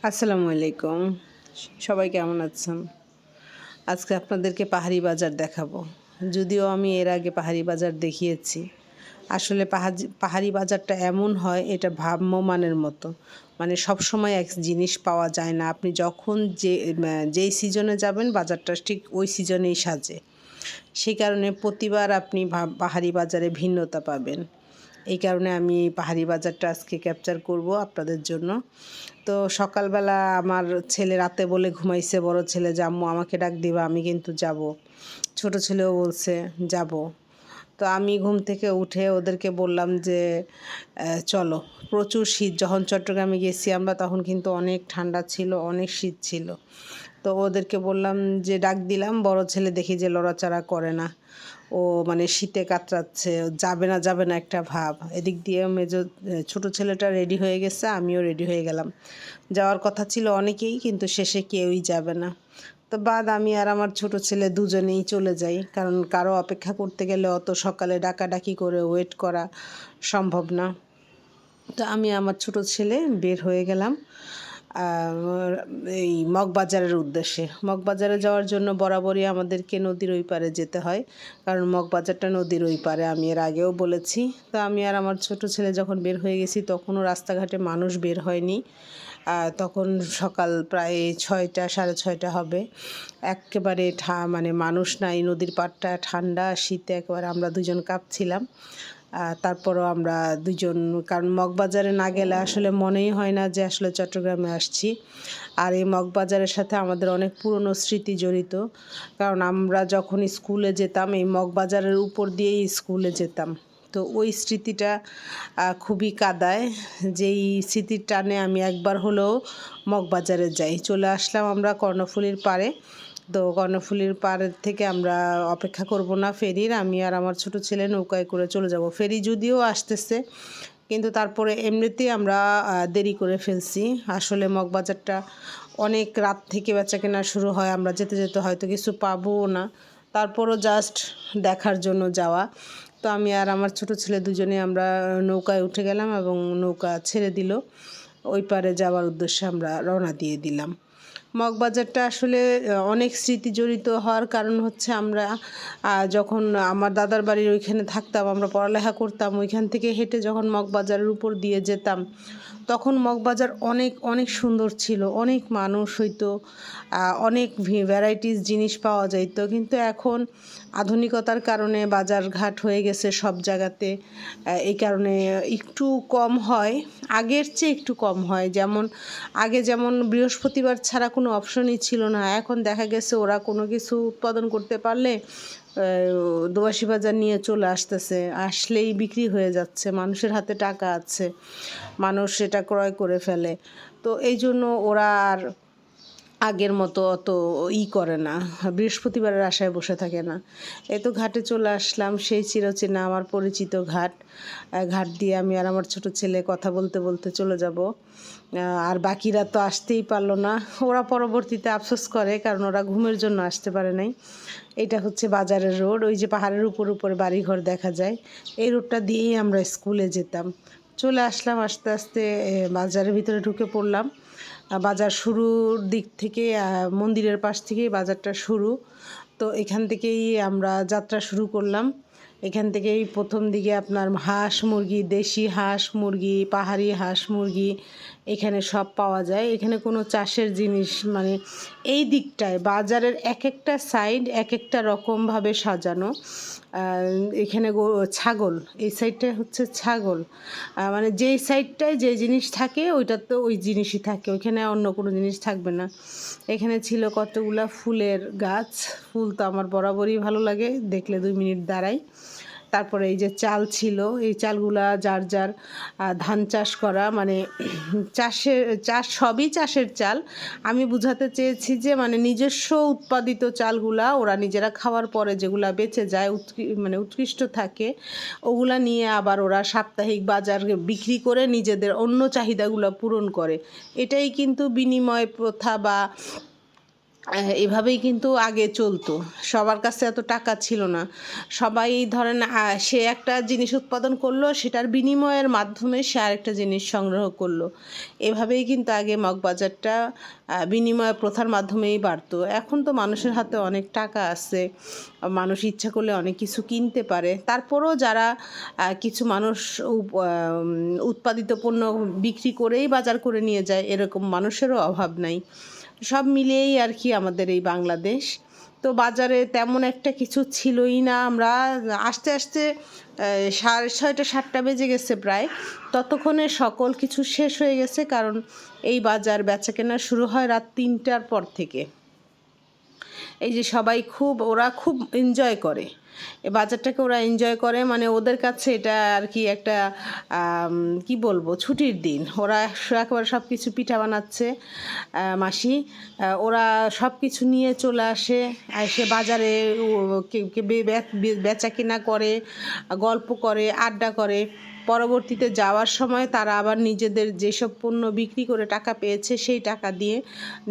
আসসালামু আলাইকুম। সবাই কেমন আছেন? আজকে আপনাদেরকে পাহাড়ি বাজার দেখাবো। যদিও আমি এর আগে পাহাড়ি বাজার দেখিয়েছি। আসলে পাহাড়ি বাজারটা এমন হয়, এটা ভ্রাম্যমাণের মতো। মানে সবসময় এক জিনিস পাওয়া যায় না। আপনি যখন যেই সিজনে যাবেন বাজারটা ঠিক ওই সিজনেই সাজে। সেই কারণে প্রতিবার আপনি পাহাড়ি বাজারে ভিন্নতা পাবেন। এই কারণে আমি পাহাড়ি বাজারটা আজকে ক্যাপচার করব আপনাদের জন্য। তো সকালবেলা আমার ছেলে রাতে বলে ঘুমাইছে, বড় ছেলে যে আম্মু আমাকে ডাক দিবা, আমি কিন্তু যাব। ছোট ছেলেও বলছে যাব। তো আমি ঘুম থেকে উঠে ওদেরকে বললাম যে চলো। প্রচুর শীত, যখন চট্টগ্রামে গেছি আমরা তখন কিন্তু অনেক ঠান্ডা ছিল, অনেক শীত ছিল। তো ওদেরকে বললাম যে ডাক দিলাম, বড় ছেলে দেখি যে লড়াচড়া করে না, ও মানে শীতে কাতরাচ্ছে, যাবে না একটা ভাব। এদিক দিয়ে ছোট ছেলেটা রেডি হয়ে গেছে, আমিও রেডি হয়ে গেলাম। যাওয়ার কথা ছিল অনেকেই, কিন্তু শেষে কেউই যাবে না। তো আমি আর আমার ছোট ছেলে দুজনেই চলে যাই, কারণ কারো অপেক্ষা করতে গেলে অত সকালে ডাকাডাকি করে ওয়েট করা সম্ভব না। তো আমি আমার ছোট ছেলে বের হয়ে গেলাম এই মগবাজারের উদ্দেশ্যে। মগবাজারে যাওয়ার জন্য বরাবরই আমাদেরকে নদীর ওই পারে যেতে হয়, কারণ মগবাজারটা নদীর ওই পারে, আমি এর আগেও বলেছি। তো আমি আর আমার ছোট ছেলে যখন বের হয়ে গেছি তখনও রাস্তাঘাটে মানুষ বের হয়নি। তখন সকাল প্রায় 6টা 6:30 হবে। একেবারে মানে মানুষ নাই, নদীর পাড়টা ঠান্ডা, শীতে একেবারে আমরা দুজন কাঁপছিলাম। তারপরও আমরা দুজন, কারণ মগবাজারে না গেলে আসলে মনেই হয় না যে আসলে চট্টগ্রামে আসছি। আর এই মগবাজারের সাথে আমাদের অনেক পুরনো স্মৃতি জড়িত, কারণ আমরা যখন স্কুলে যেতাম এই মগবাজারের উপর দিয়েই স্কুলে যেতাম। তো ওই স্মৃতিটা খুবই কাদায়। যেই স্মৃতির টানে আমি একবার হলেও মগবাজারে যাই। চলে আসলাম আমরা কর্ণফুলীর পাড়ে। তো কর্ণফুলীর পাড় থেকে আমরা অপেক্ষা করব না ফেরির, আমি আর আমার ছোট ছেলে নৌকায় করে চলে যাব। ফেরি যদিও আসতেছে, কিন্তু তারপরে এমনিতেই আমরা দেরি করে ফেলছি। আসলে মগবাজারটা অনেক রাত থেকে বেচাকেনা শুরু হয়, আমরা যেতে যেতে হয়তো কিছু পাবো না, তারপরও জাস্ট দেখার জন্য যাওয়া। তো আমি আর আমার ছোট ছেলে দুজনে আমরা নৌকায় উঠে গেলাম এবং নৌকা ছেড়ে দিল। ওই পারে যাওয়ার উদ্দেশ্যে আমরা রওনা দিয়ে দিলাম। মগবাজারটা আসলে অনেক স্মৃতি জড়িত হওয়ার কারণ হচ্ছে, আমরা যখন আমার দাদার বাড়ির ওইখানে থাকতাম, আমরা পড়ালেখা করতাম, ওইখান থেকে হেঁটে যখন মগবাজারের উপর দিয়ে যেতাম তখন মগবাজার অনেক অনেক সুন্দর ছিল, অনেক মানুষ হইতো, অনেক ভ্যারাইটিস জিনিস পাওয়া যাইত। কিন্তু এখন আধুনিকতার কারণে বাজারঘাট হয়ে গেছে সব জায়গাতে, এই কারণে একটু কম হয়, আগের চেয়ে একটু কম হয়। আগে যেমন বৃহস্পতিবার ছাড়া কোনো অপশনই ছিল না, এখন দেখা গেছে ওরা কোনো কিছু উৎপাদন করতে পারলে দোয়াশি বাজার নিয়ে চলে আসতেছে, আসলেই বিক্রি হয়ে যাচ্ছে, মানুষের হাতে টাকা আছে, মানুষ সেটা ক্রয় করে ফেলে। তো এই জন্য ওরা আর আগের মতো অত করে না, বৃহস্পতিবারের আশায় বসে থাকে না। এই তো ঘাটে চলে আসলাম, সেই চিরচেনা আমার পরিচিত ঘাট। ঘাট দিয়ে আমি আর আমার ছোট ছেলে কথা বলতে বলতে চলে যাব। আর বাকিরা তো আসতেই পারলো না, ওরা পরবর্তীতে আফসোস করে, কারণ ওরা ঘুমের জন্য আসতে পারে নাই। এটা হচ্ছে বাজারের রোড, ওই যে পাহাড়ের উপর বাড়িঘর দেখা যায়, এই রোডটা দিয়েই আমরা স্কুলে যেতাম। চলে আসলাম আস্তে আস্তে, বাজারের ভিতরে ঢুকে পড়লাম। বাজার শুরুর দিক থেকে, মন্দিরের পাশ থেকেই বাজারটা শুরু। তো এখান থেকেই আমরা যাত্রা শুরু করলাম। এখান থেকেই প্রথম দিকে আপনার হাঁস মুরগি, দেশি হাঁস মুরগি, পাহাড়ি হাঁস মুরগি এখানে সব পাওয়া যায়। এখানে কোনো চাষের জিনিস মানে এই দিকটায় বাজারের এক একটা সাইড এক একটা রকমভাবে সাজানো। এখানে ছাগল, এই সাইডটায় হচ্ছে ছাগল, মানে যেই সাইডটায় যে জিনিস থাকে ওইটাতে ওই জিনিসই থাকে, ওইখানে অন্য কোনো জিনিস থাকবে না। এখানে ছিল কতগুলা ফুলের গাছ, ফুল তো আমার বরাবরই ভালো লাগে, দেখলে 2 মিনিট দাঁড়াই। তারপরে এই যে চাল ছিল, এই চালগুলা যার যার ধান চাষ করা, মানে চাষ সবই চাষের চাল। আমি বুঝাতে চেয়েছি যে মানে নিজস্ব উৎপাদিত চালগুলা ওরা নিজেরা খাওয়ার পরে যেগুলা বেঁচে যায়, মানে উৎকৃষ্ট থাকে, ওগুলা নিয়ে আবার ওরা সাপ্তাহিক বাজার বিক্রি করে নিজেদের অন্য চাহিদাগুলো পূরণ করে। এটাই কিন্তু বিনিময় প্রথা বা এভাবেই কিন্তু আগে চলতো। সবার কাছে এত টাকা ছিল না। সবাই ধরেন সে একটা জিনিস উৎপাদন করলো, সেটার বিনিময়ের মাধ্যমে সে আরেকটা জিনিস সংগ্রহ করলো। এভাবেই কিন্তু আগে মগবাজারটা বিনিময় প্রথার মাধ্যমেই বাড়তো। এখন তো মানুষের হাতে অনেক টাকা আছে, মানুষ ইচ্ছা করলে অনেক কিছু কিনতে পারে। তারপরও যারা কিছু মানুষ উৎপাদিত পণ্য বিক্রি করেই বাজার করে নিয়ে যায়, এরকম মানুষেরও অভাব নাই। সব মিলিয়েই আর কি আমাদের এই বাংলাদেশ। তো বাজারে তেমন একটা কিছু ছিলই না। আমরা আস্তে আস্তে 6:30 7টা বেজে গেছে প্রায়, ততক্ষণে সকল কিছু শেষ হয়ে গেছে, কারণ এই বাজার বেচাকেনা শুরু হয় রাত 3টার পর থেকে। এই যে সবাই ওরা খুব এনজয় করে এই বাজারটাকে, ওরা এনজয় করে, মানে ওদের কাছে এটা আর কি একটা কি বলবো, ছুটির দিন। ওরা একেবারে সব কিছু পিঠা বানাচ্ছে মাসি, ওরা সব কিছু নিয়ে চলে আসে, এসে বাজারে বেচা কিনা করে, গল্প করে, আড্ডা করে। পরবর্তীতে যাওয়ার সময় তারা আবার নিজেদের যেসব পণ্য বিক্রি করে টাকা পেয়েছে সেই টাকা দিয়ে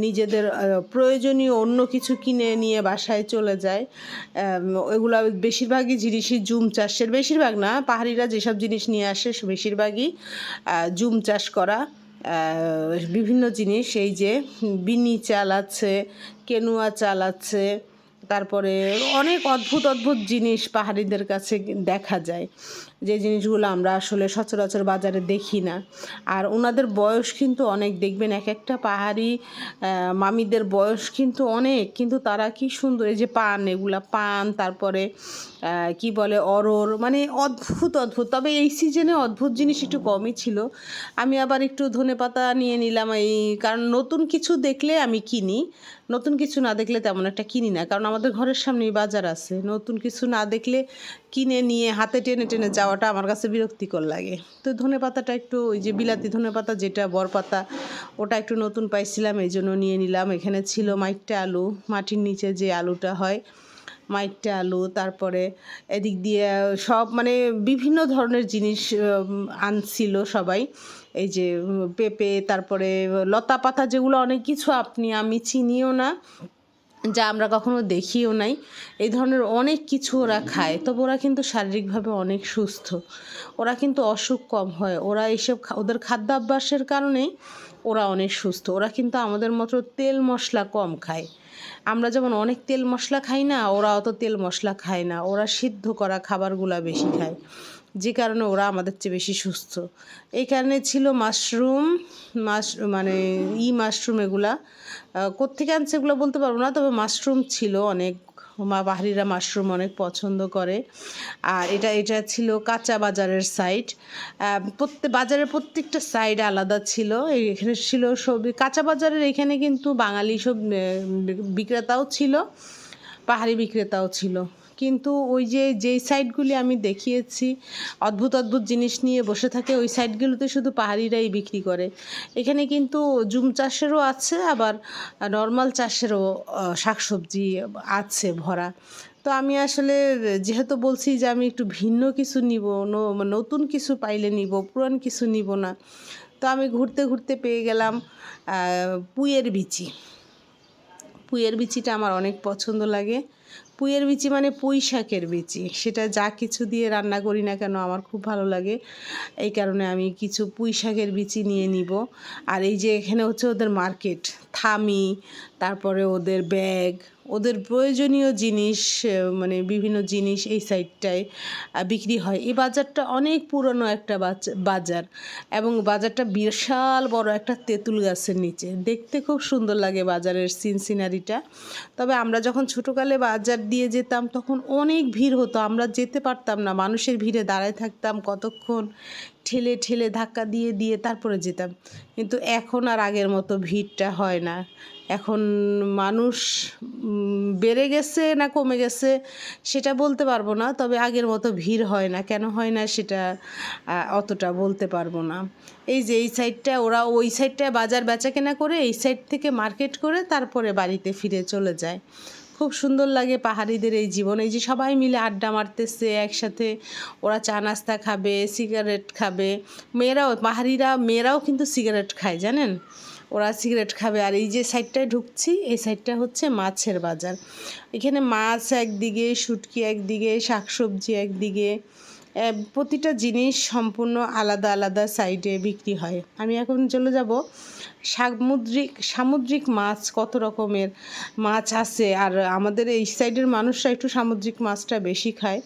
নিজেদের প্রয়োজনীয় অন্য কিছু কিনে নিয়ে বাসায় চলে যায়। এগুলো বেশিরভাগই জিনিসই জুম চাষের, বেশিরভাগ না, পাহাড়িরা যেসব জিনিস নিয়ে আসে বেশিরভাগই জুম চাষ করা বিভিন্ন জিনিস। এই যে বিনি চাল আছে, কেনুয়া চাল আছে, তারপরে অনেক অদ্ভুত অদ্ভুত জিনিস পাহাড়িদের কাছে দেখা যায়, যে জিনিসগুলো আমরা আসলে সচরাচর বাজারে দেখি না। আর ওনাদের বয়স কিন্তু অনেক, দেখবেন এক একটা পাহাড়ি মামিদের বয়স কিন্তু অনেক, কিন্তু তারা কি সুন্দর, এই যে পান, এগুলা পান, তারপরে কি বলে অরর, মানে অদ্ভুত অদ্ভুত। তবে এই সিজনে অদ্ভুত জিনিস একটু কমই ছিল। আমি আবার একটু ধনেপাতা নিয়ে নিলাম, কারণ নতুন কিছু দেখলে আমি কিনি, নতুন কিছু না দেখলে তেমন একটা কিনি না, কারণ আমাদের ঘরের সামনেই বাজার আছে। নতুন কিছু না দেখলে কিনে নিয়ে হাতে টেনে টেনে যাওয়াটা আমার কাছে বিরক্তিকর লাগে। তো ধনেপাতাটা একটু, ওই যে বিলাতি ধনেপাতা যেটা বরপাতা, ওটা একটু নতুন পাইছিলাম, এই জন্য নিয়ে নিলাম। এখানে ছিল মাইটটা আলু, মাটির নিচে যে আলুটা হয়, মাইটটা আলু, তারপরে এদিক দিয়ে সব মানে বিভিন্ন ধরনের জিনিস আনছিল সবাই। এই যে পেঁপে, তারপরে লতা পাতা, যেগুলো অনেক কিছু আমি চিনিও না, যা আমরা কখনো দেখিও নাই। এই ধরনের অনেক কিছু ওরা খায়, তবে ওরা কিন্তু শারীরিকভাবে অনেক সুস্থ, ওরা কিন্তু অসুখ কম হয়। ওরা এইসব ওদের খাদ্যাভ্যাসের কারণেই ওরা অনেক সুস্থ। ওরা কিন্তু আমাদের মতো তেল মশলা কম খায়। আমরা যেমন অনেক তেল মশলা খাই না, ওরা অত তেল মশলা খায় না, ওরা সিদ্ধ করা খাবারগুলা বেশি খায়, যে কারণে ওরা আমাদের চেয়ে বেশি সুস্থ। এই কারণে ছিল মাশরুম, মানে মাশরুম, এগুলা কোত্থেকে আনছে এগুলো বলতে পারবো না, তবে মাশরুম ছিল অনেক। পাহাড়িরা মাশরুম অনেক পছন্দ করে। আর এটা ছিল কাঁচা বাজারের সাইড, বাজারের প্রত্যেকটা সাইড আলাদা ছিল। এখানে ছিল সবজি কাঁচা বাজারের, এখানে কিন্তু বাঙালি সব বিক্রেতাও ছিল, পাহাড়ি বিক্রেতাও ছিল। কিন্তু ওই যেই সাইডগুলি আমি দেখিয়েছি অদ্ভুত অদ্ভুত জিনিস নিয়ে বসে থাকে, ওই সাইডগুলোতে শুধু পাহাড়িরাই বিক্রি করে। এখানে কিন্তু জুম চাষেরও আছে, আবার নর্মাল চাষেরও শাকসবজি আছে ভরা। তো আমি আসলে যেহেতু বলছি যে আমি একটু ভিন্ন কিছু নিব, নতুন কিছু পাইলে নিব, পুরান কিছু নিব না, তো আমি ঘুরতে ঘুরতে পেয়ে গেলাম পুঁইয়ের বিচি। পুঁইয়ের বিচিটা আমার অনেক পছন্দ লাগে। পুঁইয়ের বিচি মানে পুঁই শাকের বিচি, সেটা যা কিছু দিয়ে রান্না করি না কেন আমার খুব ভালো লাগে। এই কারণে আমি কিছু পুঁই শাকের বিচি নিয়ে নিব। আর এই যে এখানে হচ্ছে ওদের মার্কেট, থামি, তারপরে ওদের ব্যাগ, ওদের প্রয়োজনীয় জিনিস, মানে বিভিন্ন জিনিস এই সাইডটায় বিক্রি হয়। এই বাজারটা অনেক পুরনো একটা বাজার, এবং বাজারটা বিশাল বড় একটা তেঁতুল গাছের নিচে, দেখতে খুব সুন্দর লাগে বাজারের সিনারিটা। তবে আমরা যখন ছোটোকালে বাজার দিয়ে যেতাম তখন অনেক ভিড় হতো, আমরা যেতে পারতাম না, মানুষের ভিড়ে দাঁড়ায় থাকতাম কতক্ষণ, ঠেলে ঠেলে ধাক্কা দিয়ে দিয়ে তারপরে যেতাম। কিন্তু এখন আর আগের মতো ভিড়টা হয় না। এখন মানুষ বেড়ে গেছে না কমে গেছে সেটা বলতে পারবো না, তবে আগের মতো ভিড় হয় না। কেন হয় না সেটা অতটা বলতে পারবো না। এই যে এই সাইডটা, ওরা ওই সাইডটায় বাজার বেচাকেনা করে, এই সাইড থেকে মার্কেট করে তারপরে বাড়িতে ফিরে চলে যায়। খুব সুন্দর লাগে পাহাড়িদের এই জীবন। এই যে সবাই মিলে আড্ডা মারতেছে একসাথে, ওরা চা নাস্তা খাবে, সিগারেট খাবে, পাহাড়িরা মেয়েরাও কিন্তু সিগারেট খায়, জানেন? ওরা সিগারেট খাবে। আর এই যে সাইডটায় ঢুকছি, এই সাইডটা হচ্ছে মাছের বাজার। এখানে মাছ একদিকে, শুটকি একদিকে, শাকসবজি একদিকে, প্রতিটা জিনিস সম্পূর্ণ আলাদা আলাদা সাইডে বিক্রি হয়। আমি এখন চলে যাব সামুদ্রিক মাছ, কত রকমের মাছ আছে। আর আমাদের এই সাইডের মানুষরা একটু সামুদ্রিক মাছটা বেশি খায়,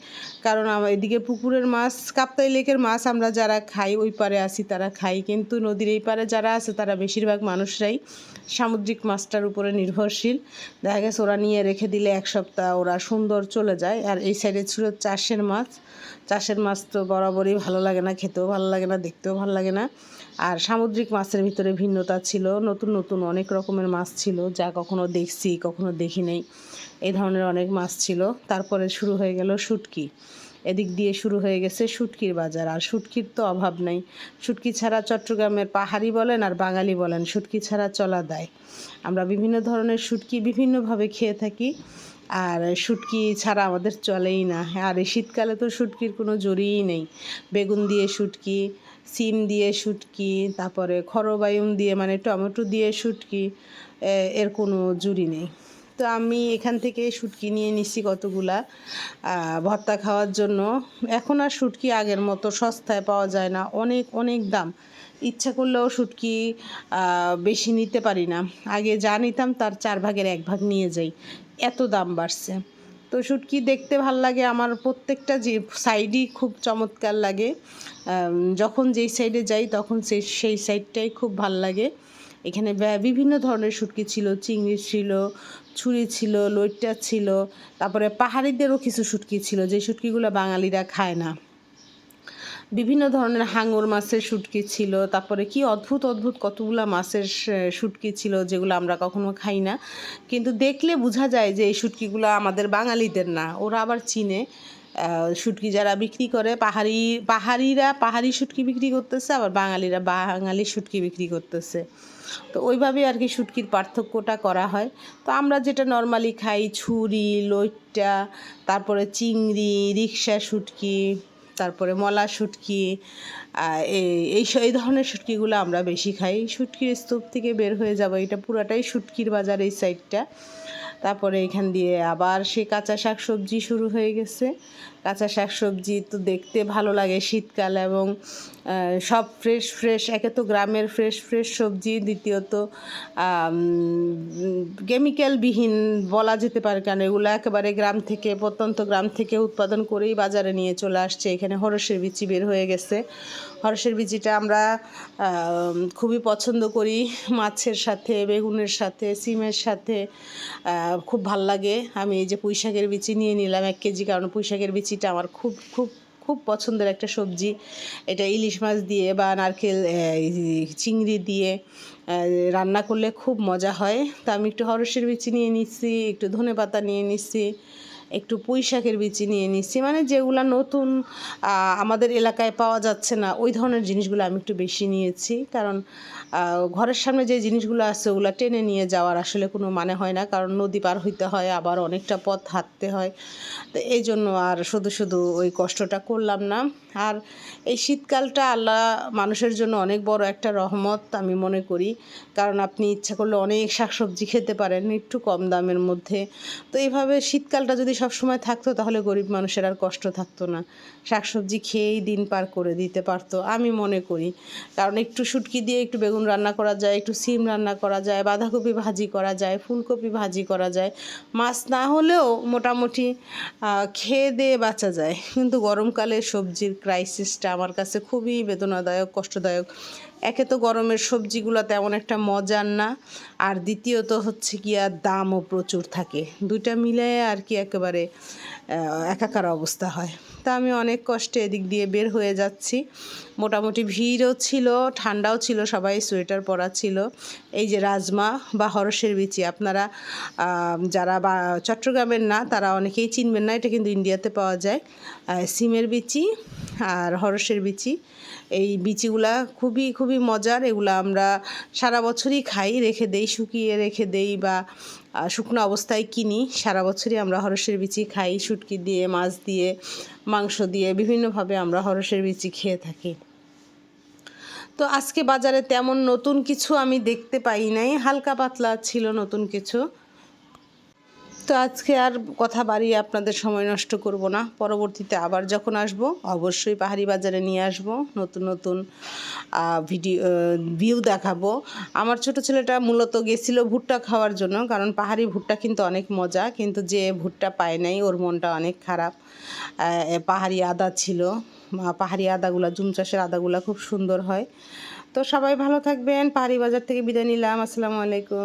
কারণ এদিকে পুকুরের মাছ, কাপ্তাই লেকের মাছ আমরা যারা খাই, ওই পারে আছি তারা খাই, কিন্তু নদীর এই পারে যারা আছে তারা বেশিরভাগ মানুষরাই সামুদ্রিক মাছটার উপরে নির্ভরশীল। দেখা গেছে ওরা নিয়ে রেখে দিলে এক সপ্তাহ ওরা সুন্দর চলে যায়। আর এই সাইডে ছিল চাষের মাছ। চাষের মাছ তো বরাবরই ভালো লাগে না, খেতেও ভালো লাগে না, দেখতেও ভালো লাগে না। আর সামুদ্রিক মাছের ভিতরে ভিন্নতা ছিল, নতুন নতুন অনেক রকমের মাছ ছিল, যা কখনো দেখছি কখনো দেখি নাই, এই ধরনের অনেক মাছ ছিল। তারপরে শুরু হয়ে গেল শুটকি। এদিক দিয়ে শুরু হয়ে গেছে শুটকির বাজার। আর শুটকির তো অভাব নাই। শুটকি ছাড়া চট্টগ্রামের পাহাড়ি বলেন আর বাঙালি বলেন, শুটকি ছাড়া চলা দায়। আমরা বিভিন্ন ধরনের শুটকি বিভিন্নভাবে খেয়ে থাকি, আর শুটকি ছাড়া আমাদের চলেই না। আর এই শীতকালে তো শুটকির কোনো জুড়িই নেই। বেগুন দিয়ে শুটকি, সিম দিয়ে শুটকি, তারপরে খরবায়ুম দিয়ে মানে টমেটো দিয়ে শুটকি, এর কোনো জুড়ি নেই। তো আমি এখান থেকে শুটকি নিয়ে নিচ্ছি কতগুলা ভর্তা খাওয়ার জন্য। এখন আর শুটকি আগের মতো সস্তায় পাওয়া যায় না, অনেক অনেক দাম। ইচ্ছা করলেও শুটকি বেশি নিতে পারি না। আগে যা নিতাম তার 4 ভাগের 1 ভাগ নিয়ে যাই, এত দাম বাড়ছে। তো শুটকি দেখতে ভাল লাগে আমার, প্রত্যেকটা যে সাইডই খুব চমৎকার লাগে। যখন যেই সাইডে যাই তখন সেই সাইডটাই খুব ভাল লাগে। এখানে বিভিন্ন ধরনের শুটকি ছিল, চিংড়ি ছিল, ছুরি ছিল, লইট্টা ছিল, তারপরে পাহাড়িদেরও কিছু শুটকি ছিল যে শুটকিগুলো বাঙালিরা খায় না। বিভিন্ন ধরনের হাঙর মাছের শুটকি ছিল, তারপরে কি অদ্ভুত অদ্ভুত কতগুলা মাছের শুটকি ছিল যেগুলো আমরা কখনো খাই না, কিন্তু দেখলে বোঝা যায় যে এই শুটকিগুলো আমাদের বাঙালিদের না, ওরা আবার চিনে। শুটকি যারা বিক্রি করে, পাহাড়িরা পাহাড়ি শুটকি বিক্রি করতেছে, আবার বাঙালিরা বাঙালি শুটকি বিক্রি করতেছে। তো ওইভাবেই আর কি শুটকির পার্থক্যটা করা হয়। তো আমরা যেটা নর্মালি খাই, ছুরি, লইট্টা, তারপরে চিংড়ি, রিকশা শুটকি, তারপরে মলা শুটকি, এই ধরনের শুটকিগুলো আমরা বেশি খাই। শুটকির স্তূপ থেকে বের হয়ে যাব, এটা পুরাটাই শুটকির বাজার এই সাইডটা। তারপরে এখান দিয়ে আবার সে কাঁচা শাক সবজি শুরু হয়ে গেছে। কাঁচা শাক সবজি তো দেখতে ভালো লাগে শীতকাল, এবং সব ফ্রেশ ফ্রেশ, একে তো গ্রামের ফ্রেশ ফ্রেশ সবজি, দ্বিতীয়ত কেমিক্যালবিহীন বলা যেতে পারে, কারণ এগুলো একেবারে গ্রাম থেকে, প্রত্যন্ত গ্রাম থেকে উৎপাদন করেই বাজারে নিয়ে চলে আসছে। এখানে হরসের বিচি বের হয়ে গেছে। হরসের বিচিটা আমরা খুবই পছন্দ করি, মাছের সাথে, বেগুনের সাথে, সিমের সাথে খুব ভাল লাগে। আমি এই যে পুঁই শাকের বিচি নিয়ে নিলাম 1 কেজি, কারণ পুঁই শাকের বিচিটা আমার খুব খুব খুব পছন্দের একটা সবজি। এটা ইলিশ মাছ দিয়ে বা নারকেল চিংড়ি দিয়ে রান্না করলে খুব মজা হয়। তা আমি একটু হরসের বিচি নিয়ে নিচ্ছি, একটু ধনেপাতা নিয়ে নিচ্ছি, একটু পুঁই শাকের বিচি নিয়ে নিচ্ছি, মানে যেগুলো নতুন আমাদের এলাকায় পাওয়া যাচ্ছে না ওই ধরনের জিনিসগুলো আমি একটু বেশি নিয়েছি, কারণ ঘরের সামনে যে জিনিসগুলো আছে ওগুলো টেনে নিয়ে যাওয়ার আসলে কোনো মানে হয় না, কারণ নদী পার হইতে হয়, আবার অনেকটা পথ হাঁটতে হয়। তো এই জন্য আর শুধু শুধু ওই কষ্টটা করলাম না। আর এই শীতকালটা আল্লাহ মানুষের জন্য অনেক বড় একটা রহমত আমি মনে করি, কারণ আপনি ইচ্ছা করলে অনেক শাকসবজি খেতে পারেন একটু কম দামের মধ্যে। তো এইভাবে শীতকালটা যদি সব সময় থাকতো তাহলে গরিব মানুষের আর কষ্ট থাকতো না, শাকসবজি খেয়েই দিন পার করে দিতে পারতো আমি মনে করি। কারণ একটু শুটকি দিয়ে একটু বেগুন রান্না করা যায়, একটু সিম রান্না করা যায়, বাঁধাকপি ভাজি করা যায়, ফুলকপি ভাজি করা যায়, মাছ না হলেও মোটামুটি খেয়ে দিয়ে বাঁচা যায়। কিন্তু গরমকালে সবজির ক্রাইসিসটা আমার কাছে খুবই বেদনাদায়ক, কষ্টদায়ক। একে তো গরমের সবজিগুলো তেমন একটা মজার না, আর দ্বিতীয়ত হচ্ছে কি আর দামও প্রচুর থাকে, দুইটা মিলে আর কি একেবারে একাকার অবস্থা হয়। তা আমি অনেক কষ্টে এদিক দিয়ে বের হয়ে যাচ্ছি। মোটামুটি ভিড়ও ছিল, ঠান্ডাও ছিল, সবাই সোয়েটার পরা ছিল। এই যে রাজমা বা হরসের বিচি, আপনারা যারা বা চট্টগ্রামের না তারা অনেকেই চিনবেন না, এটা কিন্তু ইন্ডিয়াতে পাওয়া যায়। সিমের বিচি আর হরসের বিচি, এই বিচিগুলা খুবই খুবই মজার। এগুলো আমরা সারা বছরই খাই, রেখে দেই, শুকিয়ে রেখে দেই বা শুকনো অবস্থায় কিনি। সারা বছরই আমরা হরসের বিচি খাই, শুটকি দিয়ে, মাছ দিয়ে, মাংস দিয়ে, বিভিন্নভাবে আমরা হরসের বিচি খেয়ে থাকি। তো আজকে বাজারে তেমন নতুন কিছু আমি দেখতে পাই নাই, হালকা পাতলা ছিল নতুন কিছু। তো আজকে আর কথা বাড়িয়ে আপনাদের সময় নষ্ট করব না। পরবর্তীতে আবার যখন আসব অবশ্যই পাহাড়ি বাজারে নিয়ে আসব, নতুন নতুন ভিউ দেখাবো। আমার ছোট ছেলেটা মূলত গেছিলো ভুট্টা খাওয়ার জন্য, কারণ পাহাড়ি ভুট্টা কিন্তু অনেক মজা, কিন্তু যে ভুট্টা পায় নাই ওর মনটা অনেক খারাপ। পাহাড়ি আদা ছিল, পাহাড়ি আদাগুলা, জুম চাষের আদাগুলা খুব সুন্দর হয়। তো সবাই ভালো থাকবেন। পাহাড়ি বাজার থেকে বিদায় নিলাম। আসসালামু আলাইকুম।